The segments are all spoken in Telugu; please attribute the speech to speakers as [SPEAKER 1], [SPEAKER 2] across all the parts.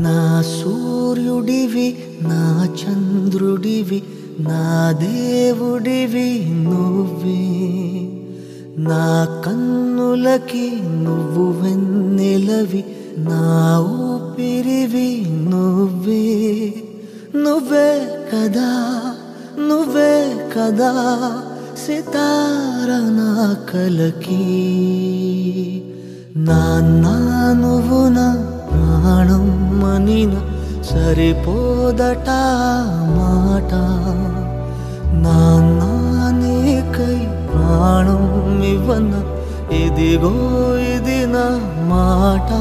[SPEAKER 1] నా సూర్యుడివి నా చంద్రుడివి నా దేవుడివి నువ్వే నా కన్నులకి నువ్వు వెన్నెలవి నా ఊపిరివి నువ్వే నువ్వే కదా సితార నా కలకి నాన్న నువ్వు నా ప్రాణం మనిన సరిపోదట మాట నాన్న నీకై ప్రాణం ఇవ్వన ఇదిగో ఇది నా మాట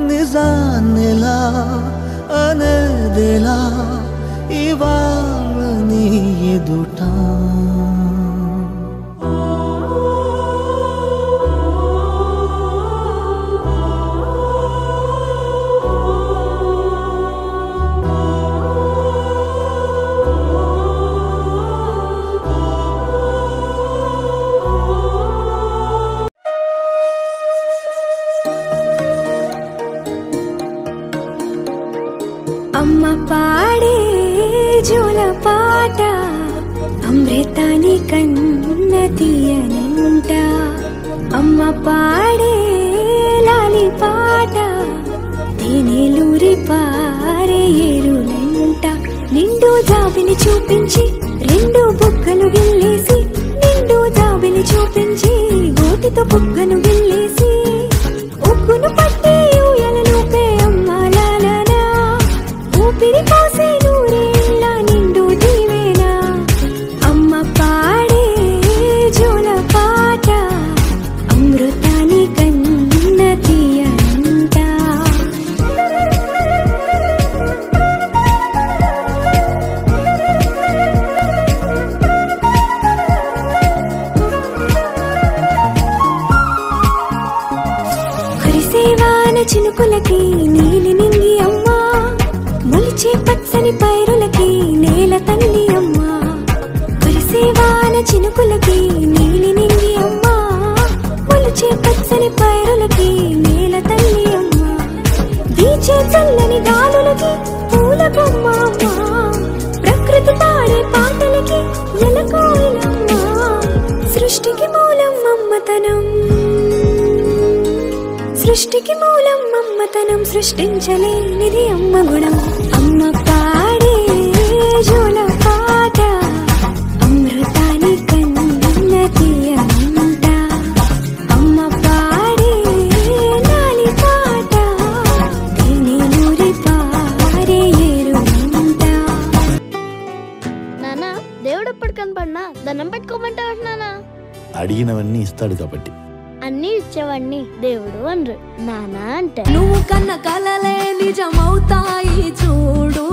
[SPEAKER 1] నిజాన్నెలా అనేదిలా ఇవాళ నీ ఎదుట
[SPEAKER 2] అమ్మ పాడే జోల పాట అమృతాని కన్న తీయనంట అమ్మ పాడే లాలి పాట తేనెలూరి పారే ఏరులంట నిండు జాబిని చూపించి రెండు బుగ్గలు గిల్లేసి నిండు జాబిని చూపించి గోటితో బుగ్గను గిల్లేసి ఉగ్గును పట్టి ఊయలను పే అమ్మాలనా ఊపిరి పోసే నూరేళ్ళ నిండు దీవేనా అమ్మ పాడే జోల పాట అమృతాని కన్న తీయనంట కురిసేవాన చినుకులకి నీలి నింగి అమ్మా మొలిచే పచ్చని పైరులకి నేల తల్లి అమ్మా కురిసేవాన చినుకులకి నీలి నింగి అమ్మా మొలిచే పచ్చని పైరులకి నేల తల్లి అమ్మా వీచే చల్లని గాలులకి పూల బొమ్మ అమ్మా ప్రకృతి పాడే పాటలకి ఎలకోయిలమ్మా సృష్టికి మూలం అమ్మతనం సృష్టికి మూలం అమ్మతనం సృష్టించలేనిది అమ్మ గుణం అమ్మ పాడే జోల పాట అమృతాని కన్న తీయనంట అమ్మ పాడే లాలి పాట తేనెలూరి పారే ఏరులంట
[SPEAKER 3] నానా దేవుడు ఎప్పుడు కనపడినా దండం పెట్టుకోమంటాడు నానా
[SPEAKER 4] అడిగినవన్నీ ఇస్తాడు కాబట్టి
[SPEAKER 3] అన్ని ఇచ్చేవాడిని దేవుడు అనరు నానా అంటే
[SPEAKER 2] నువ్వు కన్న కలలే నిజమవుతాయి చూడు